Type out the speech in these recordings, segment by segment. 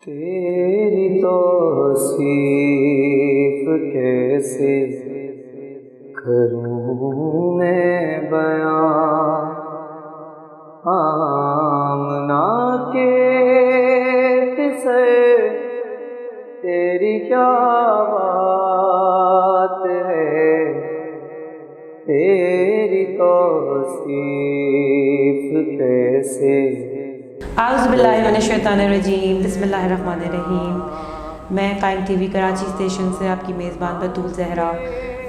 تیری توصیف کیسے کروں میں بیان، آمنا کے قصے تیری کیا بات ہے، تیری توصیف کیسے۔ اعوذ باللہ من الشیطان الرجیم، بسم اللہ الرحمن الرحیم۔ میں قائم ٹی وی کراچی اسٹیشن سے آپ کی میزبان بطول زہرا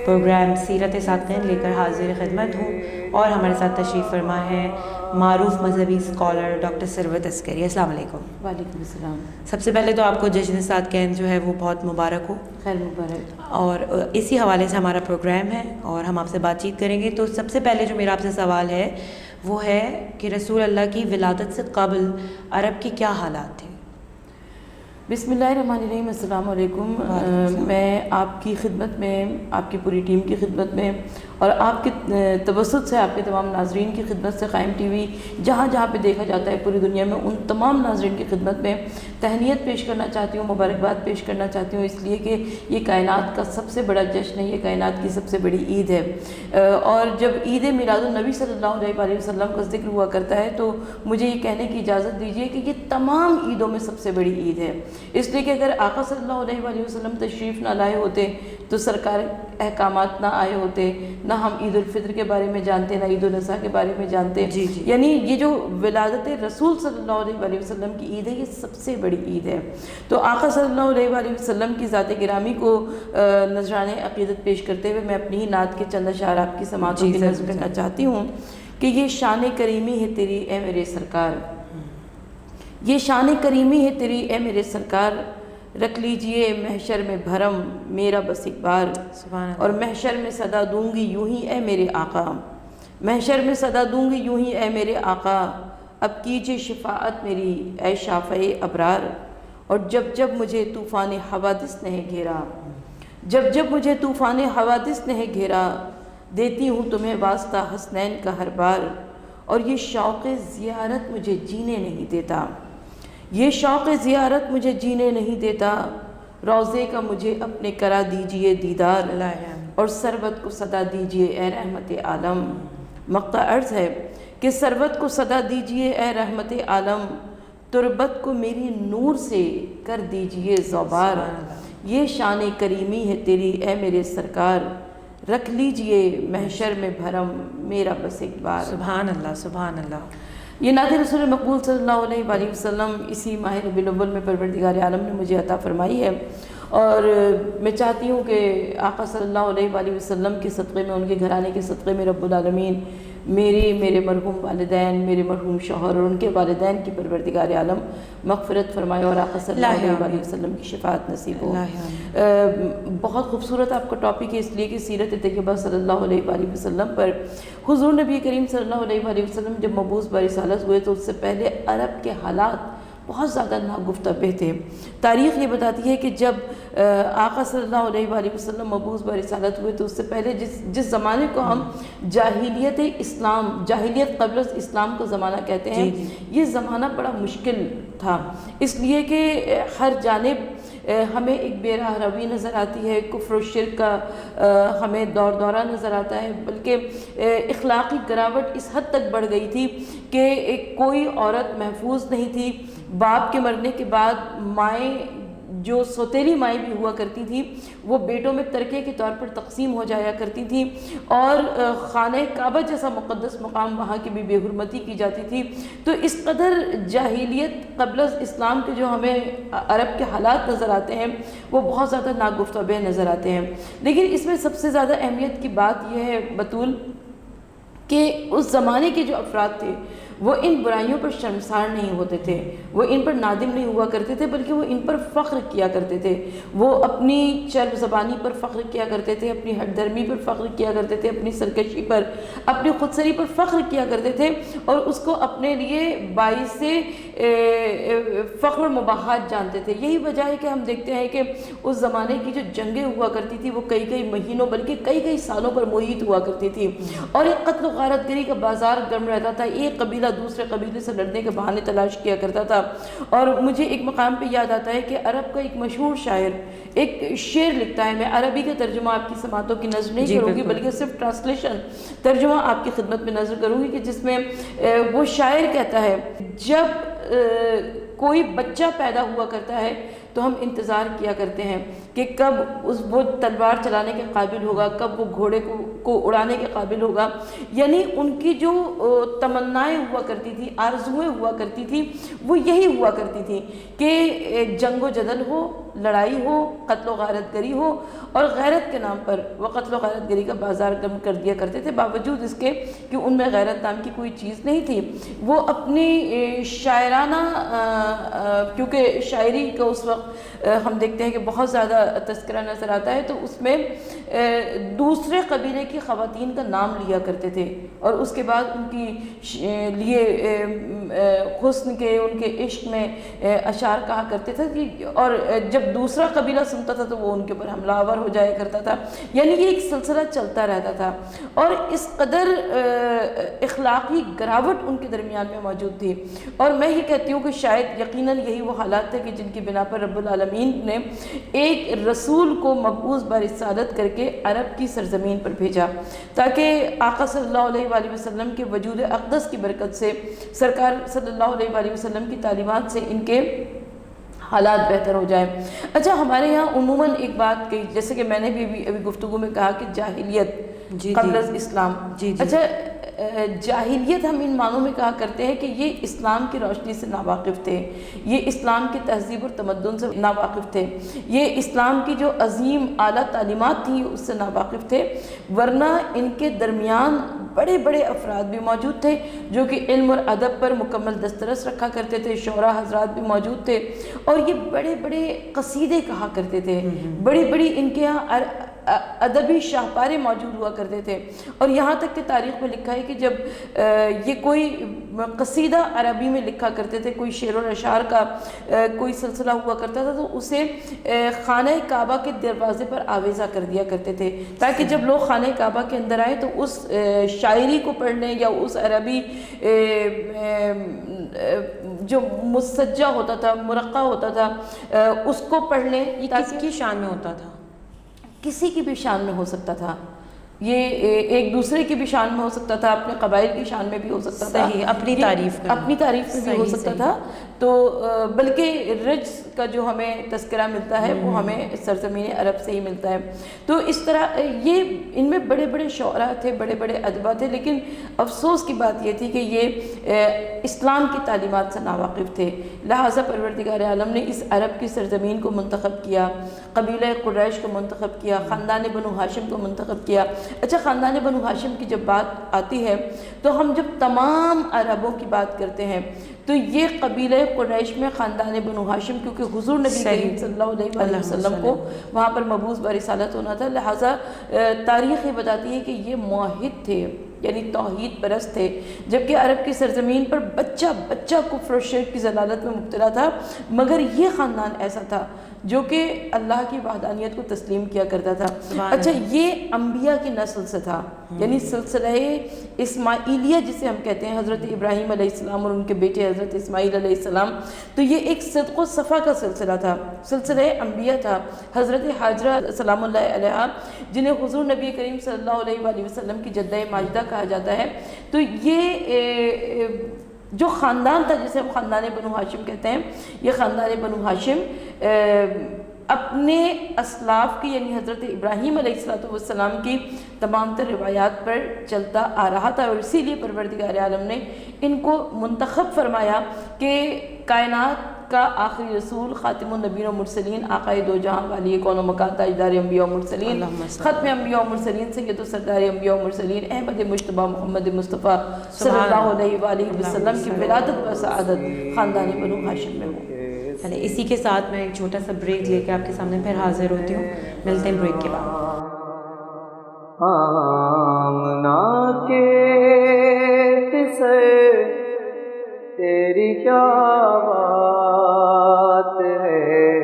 پروگرام سیرت ساتقین لے کر حاضر خدمت ہوں، اور ہمارے ساتھ تشریف فرما ہے معروف مذہبی اسکالر ڈاکٹر ثروت عسکری۔ السلام علیکم۔ وعلیکم السلام۔ سب سے پہلے تو آپ کو جشن ساتقین جو ہے وہ بہت مبارک ہو، خیر مبارک۔ اور اسی حوالے سے ہمارا پروگرام ہے اور ہم آپ سے بات چیت کریں گے۔ تو سب سے پہلے جو میرا آپ سے سوال ہے وہ ہے کہ رسول اللہ کی ولادت سے قبل عرب کی کیا حالات تھے؟ بسم اللہ الرحمن الرحیم۔ السلام علیکم۔ میں آپ کی خدمت میں، آپ کی پوری ٹیم کی خدمت میں، اور آپ کے توسط سے آپ کے تمام ناظرین کی خدمت سے قائم ٹی وی جہاں جہاں پہ دیکھا جاتا ہے پوری دنیا میں، ان تمام ناظرین کی خدمت میں تہنیت پیش کرنا چاہتی ہوں، مبارکباد پیش کرنا چاہتی ہوں، اس لیے کہ یہ کائنات کا سب سے بڑا جشن ہے، یہ کائنات کی سب سے بڑی عید ہے۔ اور جب عید میلاد النبی صلی اللہ علیہ وآلہ وسلم کا ذکر ہوا کرتا ہے تو مجھے یہ کہنے کی اجازت دیجیے کہ یہ تمام عیدوں میں سب سے بڑی عید ہے، اس لیے کہ اگر آقا صلی اللہ علیہ وآلہ وسلم تشریف نہ لائے ہوتے تو سرکار احکامات نہ آئے ہوتے، نہ ہم عید الفطر کے بارے میں جانتے، نہ عید الاضحیٰ کے بارے میں جانتے۔ یعنی یہ جو ولادت رسول صلی اللہ علیہ وآلہ وسلم کی عید ہے، یہ سب سے بڑی عید ہے۔ تو آقا صلی اللہ علیہ وآلہ وسلم کی ذات گرامی کو نذرانِ عقیدت پیش کرتے ہوئے میں اپنی ہی نعت کے چند اشعار آپ کی سماعتوں کی نظر کرنا چاہتی ہوں کہ یہ شان کریمی ہے تیری اے میرے سرکار، یہ شان کریمی ہے تیری اے میرے سرکار، رکھ لیجئے محشر میں بھرم میرا بس ایک بار، اور محشر میں صدا دوں گی یوں ہی اے میرے آقا، محشر میں صدا دوں گی یوں ہی اے میرے آقا، اب کیجئے شفاعت میری اے شافع ابرار، اور جب جب مجھے طوفان حوادث نے گھیرا، جب جب مجھے طوفان حوادث نے گھیرا، دیتی ہوں تمہیں واسطہ حسنین کا ہر بار، اور یہ شوق زیارت مجھے جینے نہیں دیتا، یہ شوق زیارت مجھے جینے نہیں دیتا، روضے کا مجھے اپنے کرا دیجئے دیدار، اور سربت کو صدا دیجئے اے رحمت عالم۔ مقطع عرض ہے کہ سربت کو صدا دیجئے اے رحمت عالم، تربت کو میری نور سے کر دیجئے زوبار، یہ شان کریمی ہے تیری اے میرے سرکار، رکھ لیجئے محشر میں بھرم میرا بس ایک بار۔ سبحان اللہ، سبحان اللہ۔ یہ نعت رسول مقبول صلی اللہ علیہ وآلہ وسلم اسی ماہ ربیع الاول میں پروردگار عالم نے مجھے عطا فرمائی ہے، اور میں چاہتی ہوں کہ آقا صلی اللہ علیہ وآلہ وسلم کے صدقے میں، ان کے گھرانے کے صدقے میں رب العالمین میرے مرحوم والدین، میرے مرحوم شوہر اور ان کے والدین کی پروردگار عالم مغفرت فرمائے، اور آقا صلی اللہ علیہ وآلہ وسلم کی شفاعت نصیب ہو۔ بہت خوبصورت آپ کا ٹاپک ہے، اس لیے کہ سیرت طیبہ صلی اللہ علیہ وآلہ وسلم پر حضور نبی کریم صلی اللہ علیہ وآلہ وسلم جب مبعوث برسالت ہوئے تو اس سے پہلے عرب کے حالات بہت زیادہ ناگفتہ تھے۔ تاریخ یہ بتاتی ہے کہ جب آقا صلی اللہ علیہ وآلہ وسلم مبعوث برسالت ہوئے تو اس سے پہلے جس زمانے کو ہم جاہلیت اسلام، جاہلیت قبل از اسلام کا زمانہ کہتے ہیں، یہ زمانہ بڑا مشکل تھا، اس لیے کہ ہر جانب ہمیں ایک بے راہ روی نظر آتی ہے، کفر و شرک کا ہمیں دور دورہ نظر آتا ہے، بلکہ اخلاقی گراوٹ اس حد تک بڑھ گئی تھی کہ کوئی عورت محفوظ نہیں تھی۔ باپ کے مرنے کے بعد مائیں، جو سوتیلی مائیں بھی ہوا کرتی تھیں، وہ بیٹوں میں ترکے کے طور پر تقسیم ہو جایا کرتی تھیں، اور خانہ کعبہ جیسا مقدس مقام وہاں کی بھی بے حرمتی کی جاتی تھی۔ تو اس قدر جاہلیت قبل از اسلام کے جو ہمیں عرب کے حالات نظر آتے ہیں وہ بہت زیادہ ناگفتہ بہ نظر آتے ہیں، لیکن اس میں سب سے زیادہ اہمیت کی بات یہ ہے بطول کہ اس زمانے کے جو افراد تھے وہ ان برائیوں پر شرمسار نہیں ہوتے تھے، وہ ان پر نادم نہیں ہوا کرتے تھے، بلکہ وہ ان پر فخر کیا کرتے تھے، وہ اپنی چرب زبانی پر فخر کیا کرتے تھے، اپنی ہٹ درمی پر فخر کیا کرتے تھے، اپنی سرکشی پر، اپنی خودسری پر فخر کیا کرتے تھے، اور اس کو اپنے لیے باعث فخر و مباحات جانتے تھے۔ یہی وجہ ہے کہ ہم دیکھتے ہیں کہ اس زمانے کی جو جنگیں ہوا کرتی تھی وہ کئی مہینوں بلکہ کئی سالوں پر محیط ہوا کرتی تھی، اور ایک قتل و غارت گری کا بازار گرم رہتا تھا، ایک قبیلہ دوسرے قبیلے سے لڑنے کے بہانے تلاش کیا کرتا تھا. اور مجھے ایک مقام پہ یاد آتا ہے کہ عرب کا ایک مشہور شاعر ایک شعر لکھتا ہے. میں عربی کا ترجمہ آپ کی سماعتوں کی نظر نہیں کروں گی بلکہ صرف ٹرانسلیشن ترجمہ آپ کی خدمت میں نظر کروں گی کہ جس میں وہ شاعر کہتا ہے جب کوئی بچہ پیدا ہوا کرتا ہے تو ہم انتظار کیا کرتے ہیں کہ کب وہ تلوار چلانے کے قابل ہوگا, کب وہ گھوڑے کو اڑانے کے قابل ہوگا. یعنی ان کی جو تمنائیں ہوا کرتی تھی, آرزویں ہوا کرتی تھی, وہ یہی ہوا کرتی تھی کہ جنگ و جدل ہو, لڑائی ہو, قتل و غارت گری ہو. اور غیرت کے نام پر وہ قتل و غارت گری کا بازار گرم کر دیا کرتے تھے, باوجود اس کے کہ ان میں غیرت نام کی کوئی چیز نہیں تھی. وہ اپنی شاعرانہ, کیونکہ شاعری کا اس وقت ہم دیکھتے ہیں کہ بہت زیادہ تذکرہ نظر آتا ہے, تو اس میں دوسرے قبیلے کی خواتین کا نام لیا کرتے تھے اور اس کے بعد ان کی لیے حسن کے, ان کے عشق میں اشعار کہا کرتے تھے. اور جب دوسرا قبیلہ سنتا تھا تو وہ ان کے اوپر حملہ آور ہو جایا کرتا تھا. یعنی یہ ایک سلسلہ چلتا رہتا تھا اور اس قدر اخلاقی گراوٹ ان کے درمیان میں موجود تھی. اور میں یہ کہتی ہوں کہ شاید یقیناً یہی وہ حالات تھے کہ جن کی بنا پر رب العالمین نے ایک رسول کو مبعوث برسالت کر کے عرب کی سرزمین پر بھیجا تاکہ آقا صلی اللہ علیہ وآلہ وسلم کے وجود اقدس کی برکت سے, سرکار صلی اللہ علیہ وآلہ وسلم کی تعلیمات سے ان کے حالات بہتر ہو جائیں. اچھا, ہمارے یہاں عموماً ایک بات کہ جیسے کہ میں نے بھی ابھی گفتگو میں کہا کہ جاہلیت قبل از اسلام. اچھا, جاہلیت ہم ان معنوں میں کہا کرتے ہیں کہ یہ اسلام کی روشنی سے ناواقف تھے, یہ اسلام کی تہذیب اور تمدن سے ناواقف تھے, یہ اسلام کی جو عظیم اعلیٰ تعلیمات تھیں اس سے ناواقف تھے. ورنہ ان کے درمیان بڑے بڑے افراد بھی موجود تھے جو کہ علم اور ادب پر مکمل دسترس رکھا کرتے تھے, شعراء حضرات بھی موجود تھے اور یہ بڑے بڑے قصیدے کہا کرتے تھے, بڑی بڑی ان کے یہاں ادبی شاہکاریں موجود ہوا کرتے تھے. اور یہاں تک کہ تاریخ میں لکھا ہے کہ جب یہ کوئی قصیدہ عربی میں لکھا کرتے تھے, کوئی شعر و اشعار کا کوئی سلسلہ ہوا کرتا تھا تو اسے خانہ کعبہ کے دروازے پر آویزہ کر دیا کرتے تھے تاکہ جب لوگ خانہ کعبہ کے اندر آئے تو اس شاعری کو پڑھ لیں یا اس عربی جو مسجع ہوتا تھا, مرقع ہوتا تھا, اس کو پڑھ لیں. یہ کس کی شان میں ہوتا تھا؟ کسی کی بھی شان میں ہو سکتا تھا, یہ ایک دوسرے کی بھی شان میں ہو سکتا تھا, اپنے قبائل کی شان میں بھی ہو سکتا تھا, صحیح, اپنی تعریف میں بھی ہو سکتا تھا. تو بلکہ رجز کا جو ہمیں تذکرہ ملتا ہے وہ ہمیں سرزمین عرب سے ہی ملتا ہے. تو اس طرح یہ ان میں بڑے بڑے شعراء تھے, بڑے بڑے ادبا تھے, لیکن افسوس کی بات یہ تھی کہ یہ اسلام کی تعلیمات سے ناواقف تھے. لہٰذا پروردگار عالم نے اس عرب کی سرزمین کو منتخب کیا, قبیلہ قریش کو منتخب کیا, خاندان بنو ہاشم کو منتخب کیا. اچھا, خاندان بنو ہاشم کی جب بات آتی ہے تو ہم جب تمام عربوں کی بات کرتے ہیں تو یہ قبیلہ قریش میں خاندان بنو ہاشم, کیونکہ حضور نبی کریم صلی اللہ علیہ وسلم کو وہاں پر مبعوث برسالت ہونا تھا, لہٰذا تاریخ یہ بتاتی ہے کہ یہ موحد تھے, یعنی توحید پرست تھے. جبکہ عرب کی سرزمین پر بچہ بچہ کفر و شرک کی ضلالت میں مبتلا تھا, مگر یہ خاندان ایسا تھا جو کہ اللہ کی وحدانیت کو تسلیم کیا کرتا تھا. اچھا, یہ انبیاء کی نسل سے تھا, یعنی سلسلہ اسماعیلیہ جسے ہم کہتے ہیں, حضرت ابراہیم علیہ السلام اور ان کے بیٹے حضرت اسماعیل علیہ السلام. تو یہ ایک صدق و صفا کا سلسلہ تھا, سلسلہ انبیاء تھا. حضرت حاجرہ سلام اللہ علیہا جنہیں حضور نبی کریم صلی اللہ علیہ وآلہ وسلم کی جدہ ماجدہ کہا جاتا ہے, تو یہ جو خاندان تھا جسے ہم خاندان بنو ہاشم کہتے ہیں, یہ خاندان بنو ہاشم اپنے اسلاف کی یعنی حضرت ابراہیم علیہ السلام کی تمام تر روایات پر چلتا آ رہا تھا. اور اسی لیے پروردگار عالم نے ان کو منتخب فرمایا کہ کائنات کا آخری رسول, خاتم النبیین و مرسلین, آقائے دو جہاں, والی کون و مکان, تاجدار انبیاء و مرسلین, ختم انبیاء و مرسلین, سید و سردار انبیاء و مرسلین, احمد مجتبیٰ محمد مصطفیٰ صلی اللہ علیہ وآلہ وسلم کی ولادت و سعادت خاندان بنو ہاشم میں ہو. اسی کے ساتھ میں ایک چھوٹا سا بریک لے کے آپ کے سامنے پھر حاضر ہوتی ہوں. ملتے ہیں بریک کے بعد. آمنا کے قصے تیری کیا بات ہے,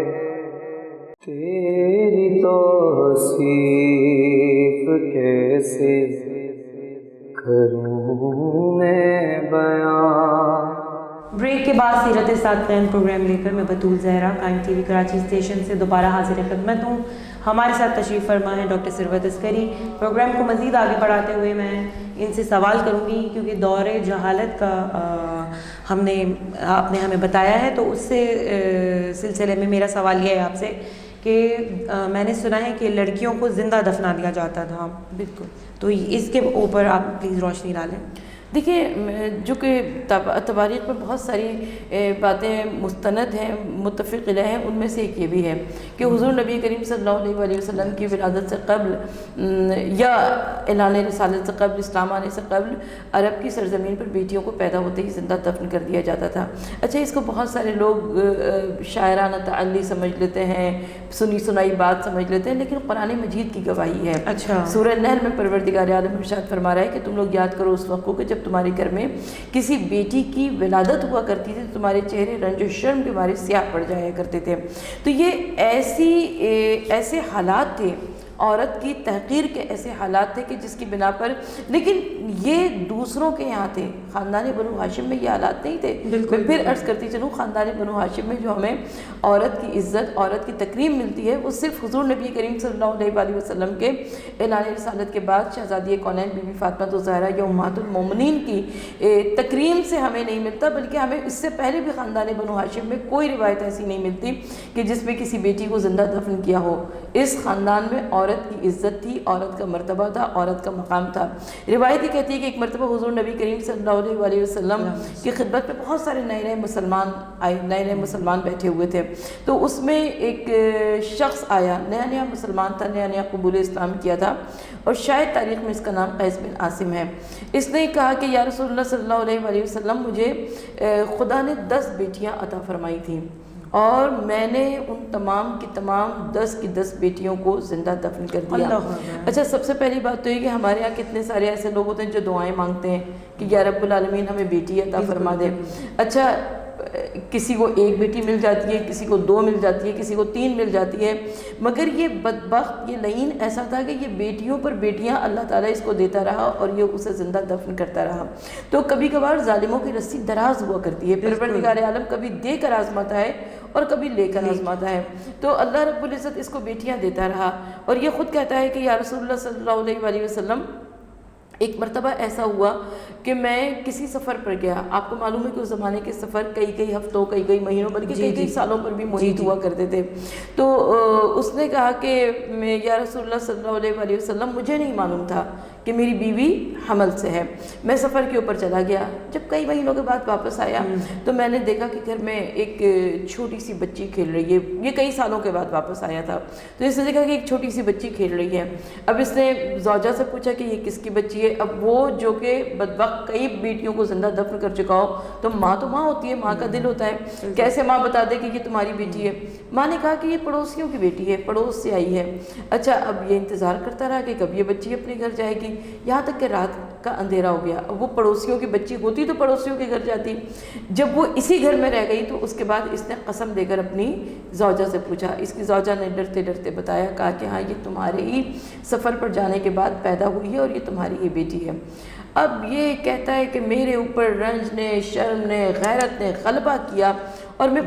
تیری توصیف کیسے کروں میں بیان. سیرت ساتقین پروگرام لے کر میں بطول زہرا قائم ٹی وی کراچی اسٹیشن سے دوبارہ حاضر خدمت ہوں. ہمارے ساتھ تشریف فرما ہے ڈاکٹر ثروت عسکری. پروگرام کو مزید آگے بڑھاتے ہوئے میں ان سے سوال کروں گی کیونکہ دور جہالت کا آپ نے ہمیں بتایا ہے, تو اس سے سلسلے میں میرا سوال یہ ہے آپ سے کہ میں نے سنا ہے کہ لڑکیوں کو زندہ دفنا دیا جاتا تھا. بالکل. تو اس کے اوپر آپ پلیز روشنی ڈالیں. دیکھیے, جو کہ تواریخ میں بہت ساری باتیں مستند ہیں, متفق علیہ ہیں, ان میں سے ایک یہ بھی ہے کہ حضور نبی کریم صلی اللہ علیہ وسلم کی ولادت سے قبل یا اعلان رسالت سے قبل, اسلام آنے سے قبل عرب کی سرزمین پر بیٹیوں کو پیدا ہوتے ہی زندہ دفن کر دیا جاتا تھا. اچھا, اس کو بہت سارے لوگ شاعرانہ تعلی سمجھ لیتے ہیں, سنی سنائی بات سمجھ لیتے ہیں, لیکن قرآن مجید کی گواہی ہے. اچھا. سورہ نحل میں پروردگار عالم ارشاد فرما رہا ہے کہ تم لوگ یاد کرو اس وقت کو کہ جب تمہارے گھر میں کسی بیٹی کی ولادت ہوا کرتی تھی تو تمہارے چہرے رنج و شرم کے مارے سیاہ پڑ جایا کرتے تھے. تو یہ ایسے حالات تھے, عورت کی تحقیر کے ایسے حالات تھے کہ جس کی بنا پر, لیکن یہ دوسروں کے یہاں تھے, خاندان بنو ہاشم میں یہ حالات نہیں تھے. میں پھر عرض کرتی چلوں, خاندان بنو ہاشم میں جو ہمیں عورت کی عزت, عورت کی تکریم ملتی ہے, وہ صرف حضور نبی کریم صلی اللہ علیہ وسلم کے اعلان رسالت کے بعد شہزادی کونین بی بی فاطمہ الزہرا یا امہات المومنین کی تکریم سے ہمیں نہیں ملتا, بلکہ ہمیں اس سے پہلے بھی خاندان بنو ہاشم میں کوئی روایت ایسی نہیں ملتی کہ جس میں کسی بیٹی کو زندہ دفن کیا ہو. اس خاندان میں عورت کی عزت تھی, عورت کا مرتبہ تھا, عورت کا مقام تھا. روایت یہ کہتی ہے کہ ایک مرتبہ حضور نبی کریم صلی اللہ علیہ وسلم کی خدمت میں بہت سارے نئے مسلمان آئے, نئے مسلمان بیٹھے ہوئے تھے. تو اس میں ایک شخص آیا, نیا مسلمان تھا, نیا قبول اسلام کیا تھا, اور شاید تاریخ میں اس کا نام قیس بن عاصم ہے. اس نے کہا کہ یا رسول اللہ صلی اللہ علیہ وسلم, مجھے خدا نے 10 بیٹیاں عطا فرمائی تھیں اور میں نے ان تمام کی تمام 10 کی 10 بیٹیوں کو زندہ دفن کر دیا. اچھا, سب سے پہلی بات تو یہ کہ ہمارے یہاں کتنے سارے ایسے لوگ ہوتے ہیں جو دعائیں مانگتے ہیں کہ یا رب العالمین ہمیں بیٹی عطا فرما دے. اچھا, کسی کو 1 بیٹی مل جاتی ہے, کسی کو 2 مل جاتی ہے, کسی کو 3 مل جاتی ہے, مگر یہ بدبخت, یہ لعین ایسا تھا کہ یہ بیٹیوں پر بیٹیاں اللہ تعالیٰ اس کو دیتا رہا اور یہ اسے زندہ دفن کرتا رہا. تو کبھی کبھار ظالموں کی رسی دراز ہوا کرتی ہے. پروردگار عالم کبھی دے کر آزماتا ہے اور کبھی لے کر آزماتا ہے. تو اللہ رب العزت اس کو بیٹیاں دیتا رہا, اور یہ خود کہتا ہے کہ یا رسول اللہ صلی اللہ علیہ وسلم, ایک مرتبہ ایسا ہوا کہ میں کسی سفر پر گیا. آپ کو معلوم ہے کہ اس زمانے کے سفر کئی ہفتوں, کئی مہینوں, بلکہ کئی سالوں پر بھی محیط ہوا کرتے تھے. تو اس نے کہا کہ یا رسول اللہ صلی اللہ علیہ وسلم, مجھے نہیں معلوم تھا کہ میری بیوی حمل سے ہے. میں سفر کے اوپر چلا گیا. جب کئی مہینوں کے بعد واپس آیا تو میں نے دیکھا کہ گھر میں ایک چھوٹی سی بچی کھیل رہی ہے. یہ کئی سالوں کے بعد واپس آیا تھا, تو اس نے دیکھا کہ ایک چھوٹی سی بچی کھیل رہی ہے. اب اس نے زوجہ سے پوچھا کہ یہ کس کی بچی ہے. اب وہ جو کہ بدبخت کئی بیٹیوں کو زندہ دفن کر چکا ہو, تو ماں ہوتی ہے, ماں کا دل ہوتا ہے, کیسے ماں بتا دے کہ یہ تمہاری بیٹی ہے. ماں نے کہا کہ یہ پڑوسیوں کی بیٹی ہے, پڑوس سے آئی ہے. اچھا, اب یہ انتظار کرتا رہا کہ کب یہ بچی اپنے گھر جائے گی, یہاں تک کہ رات کا اندھیرا ہو گیا. وہ پڑوسیوں کی بچی ہوتی تو پڑوسیوں کے گھر جاتی. جب وہ اسی گھر میں رہ گئی تو اس کے بعد اس نے قسم دے کر اپنی زوجہ سے پوچھا. اس کی زوجہ نے ڈرتے ڈرتے بتایا, کہا کہ ہاں, یہ تمہارے ہی سفر پر جانے کے بعد پیدا ہوئی ہے اور یہ تمہاری ہی بیٹی ہے. اب یہ کہتا ہے کہ میرے اوپر رنج نے, شرم نے, غیرت نے غلبہ کیا, اور میں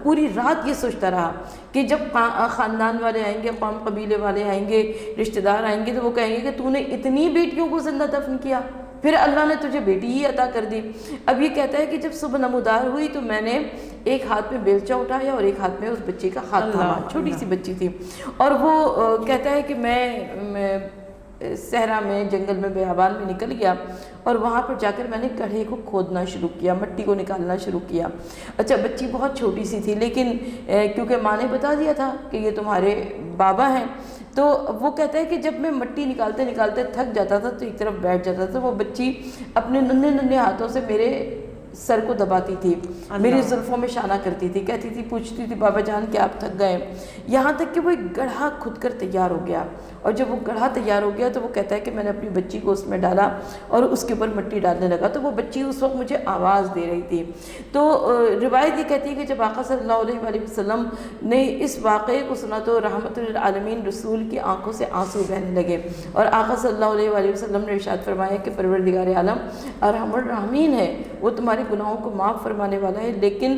پوری رات یہ سوچتا رہا کہ جب خاندان والے آئیں گے, قوم قبیلے والے آئیں گے, رشتہ دار آئیں گے, تو وہ کہیں گے کہ تو نے اتنی بیٹیوں کو زندہ دفن کیا, پھر اللہ نے تجھے بیٹی ہی عطا کر دی. اب یہ کہتا ہے کہ جب صبح نمودار ہوئی تو میں نے ایک ہاتھ میں بیلچہ اٹھایا اور ایک ہاتھ میں اس بچے کا ہاتھ تھاما. چھوٹی سی بچی تھی. اور وہ کہتا ہے کہ میں صحرا میں, جنگل میں, بیابان میں نکل گیا, اور وہاں پر جا کر میں نے گڑھے کو کھودنا شروع کیا, مٹی کو نکالنا شروع کیا. اچھا, بچی بہت چھوٹی سی تھی, لیکن کیونکہ ماں نے بتا دیا تھا کہ یہ تمہارے بابا ہیں, تو وہ کہتا ہے کہ جب میں مٹی نکالتے تھک جاتا تھا تو ایک طرف بیٹھ جاتا تھا. وہ بچی اپنے ننھے ہاتھوں سے میرے سر کو دباتی تھی, میری زلفوں میں شانہ کرتی تھی, کہتی تھی, پوچھتی تھی, بابا جان کہ آپ تھک گئے. یہاں تک کہ وہ ایک گڑھا کھود کر تیار ہو گیا, اور جب وہ گڑھا تیار ہو گیا تو وہ کہتا ہے کہ میں نے اپنی بچی کو اس میں ڈالا اور اس کے اوپر مٹی ڈالنے لگا. تو وہ بچی اس وقت مجھے آواز دے رہی تھی. تو روایت یہ کہتی ہے کہ جب آقا صلی اللہ علیہ وسلم نے اس واقعے کو سنا تو رحمت للعالمین رسول کی آنکھوں سے آنسو بہنے لگے, اور آقا صلی اللہ علیہ وسلم نے ارشاد فرمایا کہ پروردگار عالم ارحم الراحمین ہے, وہ تمہارے گناہوں کو معاف فرمانے والا ہے، لیکن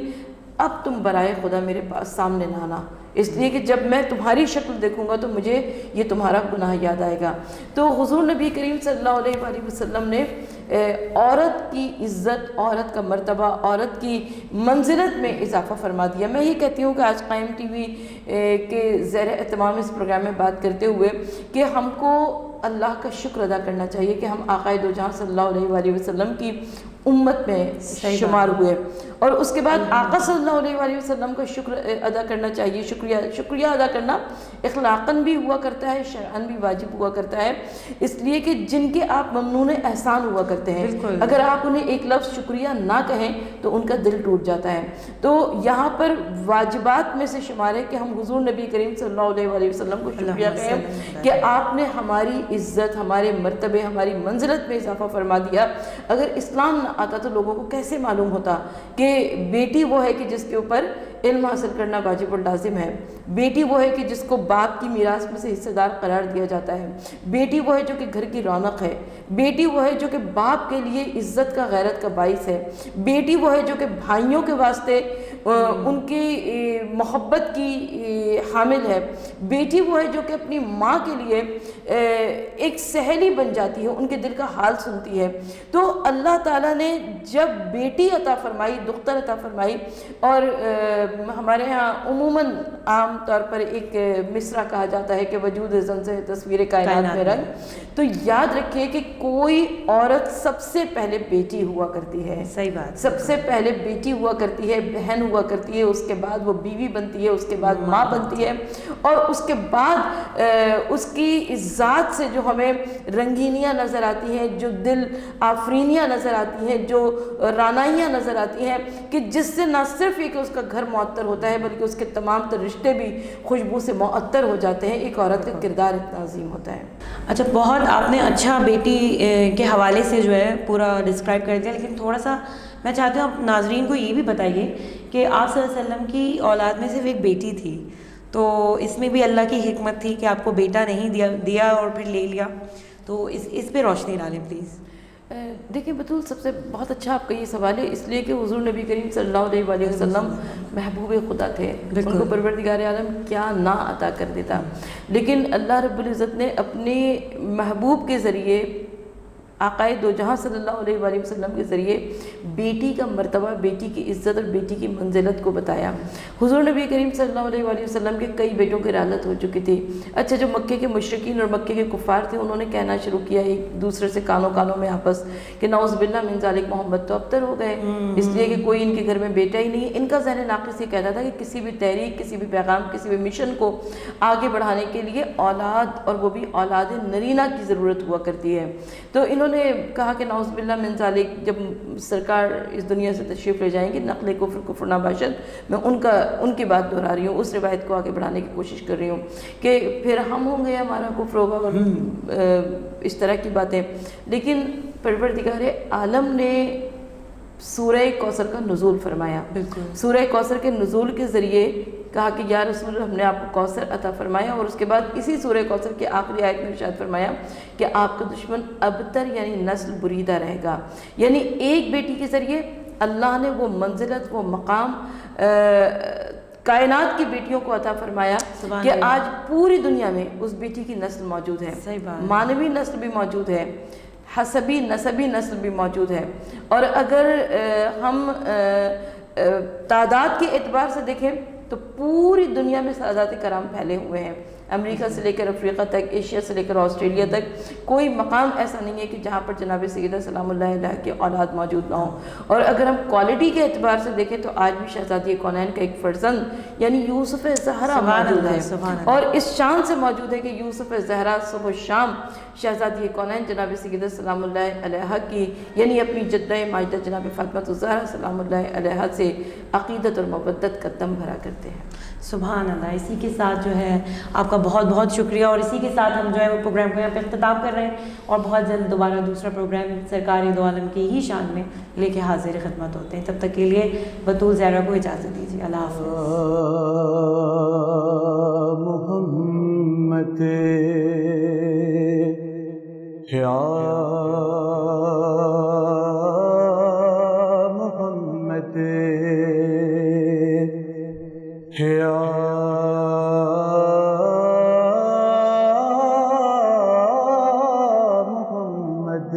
اب تم برائے خدا میرے پاس سامنے نہ آنا، اس لیے کہ جب میں تمہاری شکل دیکھوں گا تو مجھے یہ تمہارا گناہ یاد آئے گا۔ تو حضور نبی کریم صلی اللہ علیہ وآلہ وسلم نے عورت کی عزت، عورت کا مرتبہ، عورت کی منزلت میں اضافہ فرما دیا۔ میں یہ کہتی ہوں کہ آج قائم ٹی وی کے زیر اہتمام اس پروگرام میں بات کرتے ہوئے کہ ہم کو اللہ کا شکر ادا کرنا چاہیے کہ ہم آقائے دو جہاں صلی اللہ علیہ وآلہ وسلم کی امت میں شمار ہوئے، اور اس کے بعد آقا صلی اللہ علیہ وآلہ وسلم کا شکر ادا کرنا چاہیے۔ شکریہ ادا کرنا اخلاقاً بھی ہوا کرتا ہے، شرعاً بھی واجب ہوا کرتا ہے، اس لیے کہ جن کے آپ ممنون احسان ہوا کرتے ہیں، اگر آپ انہیں ایک لفظ شکریہ نہ کہیں تو ان کا دل ٹوٹ جاتا ہے۔ تو یہاں پر واجبات میں سے شمار ہے کہ ہم حضور نبی کریم صلی اللہ علیہ وآلہ وسلم کو شکریہ کہیں کہ آپ نے ہماری عزت، ہمارے مرتبے، ہماری منزلت میں اضافہ فرما دیا۔ اگر اسلام نہ آتا تو لوگوں کو کیسے معلوم ہوتا کہ بیٹی وہ ہے کہ جس کے اوپر علم حاصل کرنا واجب اور لازم ہے، بیٹی وہ ہے کہ جس کو باپ کی میراث میں سے حصہ دار قرار دیا جاتا ہے، بیٹی وہ ہے جو کہ گھر کی رونق ہے، بیٹی وہ ہے جو کہ باپ کے لیے عزت کا، غیرت کا باعث ہے، بیٹی وہ ہے جو کہ بھائیوں کے واسطے ان کی محبت کی حامل ہے، بیٹی وہ ہے جو کہ اپنی ماں کے لیے ایک سہیلی بن جاتی ہے، ان کے دل کا حال سنتی ہے۔ تو اللہ تعالیٰ نے جب بیٹی عطا فرمائی، دختر عطا فرمائی، اور ہمارے ہاں عموماً عام طور پر ایک مصرع کہا جاتا ہے کہ وجود زن سے تصویر کائنات میں رنگ، تو یاد رکھیے کہ کوئی عورت سب سے پہلے بیٹی ہوا کرتی ہے، صحیح بات، سب سے پہلے بیٹی ہوا کرتی ہے، بہن ہوا کرتی ہے، اس کے بعد وہ بیوی بنتی ہے، اس کے بعد ماں بنتی ہے، اور اس کے بعد اس کی ذات سے جو ہمیں رنگینیاں نظر آتی ہیں، جو دل آفرینیاں نظر آتی ہیں، جو رانائیاں نظر آتی ہیں، کہ جس سے نہ صرف یہ کہ اس کا گھر معطر ہوتا ہے بلکہ اس کے تمام تر رشتے بھی خوشبو سے معطر ہو جاتے ہیں۔ ایک عورت کا کردار اتنا عظیم ہوتا ہے۔ اچھا، بہت آپ نے اچھا بیٹی کے حوالے سے جو ہے پورا ڈسکرائب کر دیا، لیکن تھوڑا سا میں چاہتی ہوں آپ ناظرین کو یہ بھی بتائیے کہ آپ صلی اللہ علیہ وسلم کی اولاد میں صرف ایک بیٹی تھی، تو اس میں بھی اللہ کی حکمت تھی کہ آپ کو بیٹا نہیں دیا اور پھر لے لیا، تو اس پہ روشنی ڈالیں پلیز۔ دیکھیں بطول، سب سے بہت اچھا آپ کا یہ سوال ہے، اس لیے کہ حضور نبی کریم صلی اللہ علیہ وآلہ وسلم محبوب خدا تھے، ان کو پروردگار عالم کیا نہ عطا کر دیتا، لیکن اللہ رب العزت نے اپنے محبوب کے ذریعے، آقائے دو جہاں صلی اللہ علیہ وآلہ وسلم کے ذریعے بیٹی کا مرتبہ، بیٹی کی عزت اور بیٹی کی منزلت کو بتایا۔ حضور نبی کریم صلی اللہ علیہ وآلہ وسلم کے کئی بیٹوں کی رحلت ہو چکی تھی۔ اچھا، جو مکے کے مشرکین اور مکے کے کفار تھے انہوں نے کہنا شروع کیا ایک دوسرے سے کانوں میں آپس کہ نعوذ باللہ من ذالک، محمد تو ابتر ہو گئے، اس لیے کہ کوئی ان کے گھر میں بیٹا ہی نہیں ہے۔ ان کا ذہن ناقص یہ کہتا تھا کہ کسی بھی تحریک، کسی بھی پیغام، کسی بھی مشن کو آگے بڑھانے کے لیے اولاد، اور وہ بھی اولاد نرینہ کی ضرورت ہوا کرتی ہے۔ تو انہوں نے کہا کہ نعوذ باللہ من ذالک، جب سرکار اس دنیا سے تشریف لے جائیں گے، نقل کفر نہ باشد، میں ان کی بات دہرا رہی ہوں، اس روایت کو آگے بڑھانے کی کوشش کر رہی ہوں کہ پھر ہم ہوں گے، ہمارا کفر ہوگا، اور اس طرح کی باتیں۔ لیکن پروردگار عالم نے سورہ کوثر کا نزول فرمایا۔ سورہ کوثر کے نزول کے ذریعے کہا کہ یا رسول، ہم نے آپ کو کوثر عطا فرمایا، اور اس کے بعد اسی سورہ کوثر کے آخری آیت میں ارشاد فرمایا کہ آپ کا دشمن ابتر یعنی نسل بریدہ رہے گا، یعنی ایک بیٹی کے ذریعے اللہ نے وہ منزلت، وہ مقام کائنات کی بیٹیوں کو عطا فرمایا کہ آج پوری دنیا میں اس بیٹی کی نسل موجود ہے، مانوی نسل بھی موجود ہے، حسبی نسبی نسل بھی موجود ہے۔ اور اگر ہم تعداد کے اعتبار سے دیکھیں تو پوری دنیا میں سادات کرام پھیلے ہوئے ہیں، امریکہ سے لے کر افریقہ تک، ایشیا سے لے کر آسٹریلیا تک، کوئی مقام ایسا نہیں ہے کہ جہاں پر جناب سیدہ سلام اللہ علیہ کی اولاد موجود نہ ہو۔ اور اگر ہم کوالٹی کے اعتبار سے دیکھیں تو آج بھی شہزادی کونین کا ایک فرزند یعنی یوسف زہرا موجود ہے، اور اس شان سے موجود ہے کہ یوسف زہرا صبح و شام شہزادی کونین جناب سیدہ سلام اللہ علیہ کی یعنی اپنی جدہ ماجدہ جناب فاطمہ الزہرا سلام اللہ علیہ سے عقیدت اور مودت کا دم بھرا کرتے ہیں۔ سبحان اللہ۔ اسی کے ساتھ جو ہے آپ کا بہت بہت شکریہ، اور اسی کے ساتھ ہم جو ہے وہ پروگرام کو یہاں پہ اختتام کر رہے ہیں، اور بہت جلد دوبارہ دوسرا پروگرام سرکار دو عالم کی ہی شان میں لے کے حاضر خدمت ہوتے ہیں۔ تب تک کے لیے بطول زہرا کو اجازت دیجیے، اللہ حافظ۔ محمد یا محمد